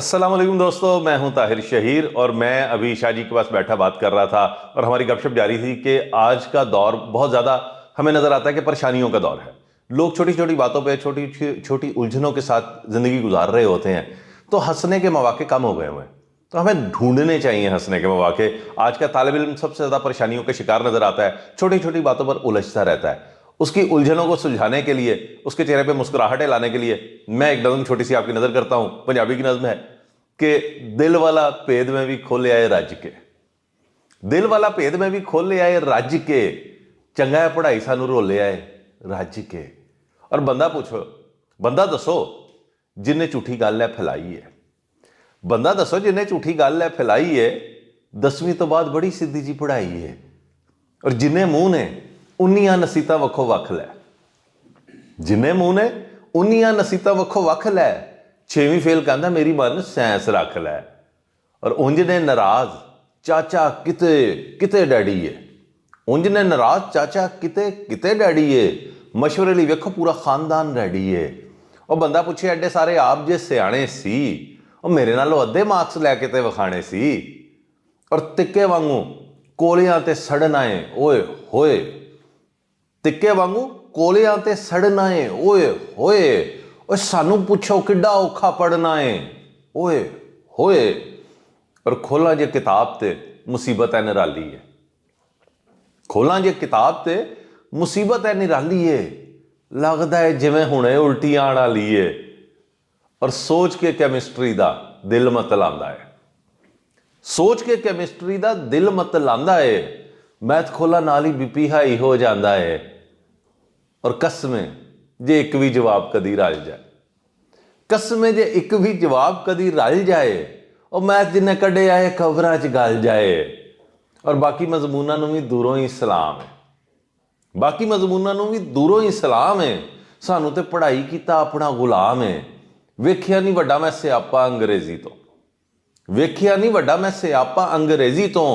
अस्सलाम वालेकुम दोस्तों, मैं हूं ताहिर शहीर और मैं अभी शाह जी के पास बैठा बात कर रहा था और हमारी गपशप जारी थी कि आज का दौर बहुत ज़्यादा हमें नज़र आता है कि परेशानियों का दौर है। लोग छोटी छोटी बातों पे छोटी छोटी उलझनों के साथ ज़िंदगी गुजार रहे होते हैं, तो हंसने के मौके कम हो गए हुए हैं। तो हमें ढूंढने चाहिए हंसने के मौके। आज का तालिब इल्म सबसे ज़्यादा परेशानियों का शिकार नज़र आता है, छोटी छोटी बातों पर उलझता रहता है। उसकी उलझनों को सुलझाने के लिए, उसके चेहरे पे मुस्कुराहटें लाने के लिए मैं एक नज़म छोटी सी आपकी नज़र करता हूं। पंजाबी की नज़म है कि दिल वाला भेद में भी खोले आए रज के, दिल वाला भेद में भी खोले आए रज के, चंगा है पढ़ाई सानू रोले आए रज के। और बंदा दसो जिन्हें झूठी गल है फैलाई है, बंदा दसो जिन्हें झूठी गल है फैलाई है, 10वीं तो बाद बड़ी सीधी जी पढ़ाई है। और जिन्हें मुंह ने उन्नियां नसीता वखो वख लै, जिन्हें मुंह ने उन्नियां नसीता वखो वख लै, 6वीं फेल कहता मेरी मन सैंस रख लै। और उंज ने नाराज चाचा किते किते डैडी है, उंज ने नाराज चाचा किते किते डैडी है, मशवरे लिए वेखो पूरा खानदान रेडी है। और बंदा पूछे एडे सारे आप जे सियाणे सी, और मेरे नालों अद्धे मार्क्स लैके ते विखाने सी। और तिक्के वांगू कोलियां ते सड़न आए ओए होए, तिक्के वांगू कोलियां ते सड़न आए ओए होए, और सानू पुछो किड्डा औखा पढ़ना है ओए होए। और खोला जे किताब ते मुसीबत है निराली है, खोला जे किताब ते मुसीबत है निराली है, लगता है जिवें हुणे उल्टी आण वाली है। और सोच के कैमिस्ट्री दा दिल मत लांदा है, सोच के कैमिस्ट्री दा दिल मत लांदा है, मैथ खोला नाल ही बीपी हाई हो जाता है। और कसमें जे एक भी जवाब कदी रल जाए, कसमें जे एक भी जवाब कदी रल जाए, और मैथ जिन्हें कढ़े आए खबरां च गल जाए। और बाकी मजमूना नूं भी दूरों ही सलाम है, बाकी मजमूना नूं भी दूरों ही सलाम है, सानू ते पढ़ाई कीता अपना गुलाम है। वेखिया नहीं वड्डा मैं सियापा अंग्रेजी तो, वेखिया नहीं वड्डा मैं सियापा अंग्रेजी तो,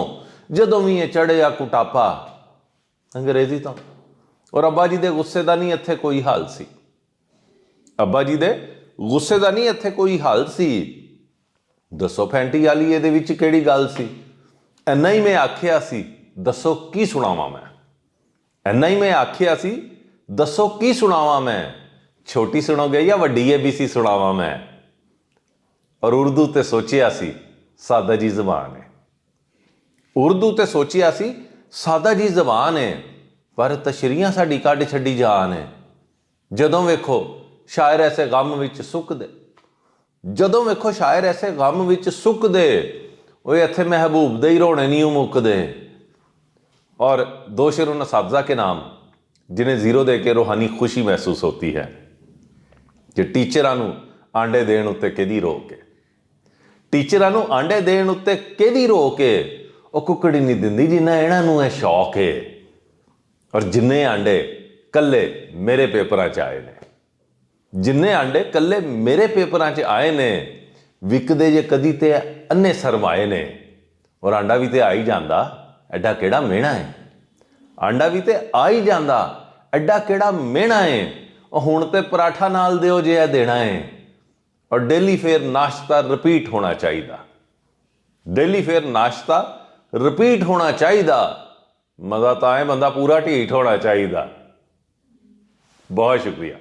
जदों भी ये चढ़िया कुटापा अंग्रेजी तो। और अब्बा जी दे गुस्से का नहीं इत्थे कोई हाल सी, अब्बा जी दे गुस्से का नहीं इत्थे कोई हाल सी, दसो फैंटी वाली ये विच किहड़ी गल सी। इन्ना ही मैं आखिया सी दसो की सुनावा मैं, इन्ना ही मैं आखिया सी दसो की सुनावा मैं, छोटी सुनोगे या वड्डी ABC सुनावा मैं। और उर्दू ते सोचिया सी सादा जी जबान है, उर्दू ते सोचिया सी सादा जी जबान है, पर तशरीयां साडी कढ छड्डी जान है। जदों वेखो शायर ऐसे गम विच सुक दे, जदों वेखो शायर ऐसे गम विच सुक दे, वो इत्थे महबूब दे ही रोने नहीं मुकदे। और दो शेर उन असातिज़ा के नाम जिन्हें जीरो दे के रूहानी खुशी महसूस होती है, कि टीचरां नूं आंडे देण उत्ते किहदी रोक है, टीचरां नूं आंडे देण उत्ते किहदी रोक है, वो कुकड़ी नहीं दिंदी जिन्ना इन्हां नूं है शौक है। और जिन्ने आंडे कल्ले मेरे पेपरां च आए ने, जिन्ने आंडे कल्ले मेरे पेपरां च आए ने, विकदे जे कदी ते अन्ने सरमाए ने। और आंडा भी ते आ ही जांदा, एडा केड़ा मेहना है, आंडा भी ते आ ही जांदा, एडा केड़ा मेहना है। और हुण ते पराठा नाल दिओ जे देना है। और डेली फेर नाश्ता रिपीट होना चाहिए, डेली फेर नाश्ता रिपीट होना चाहिए। मज़ा तो आए बंदा पूरा ढीठ होना चाहिए। बहुत शुक्रिया।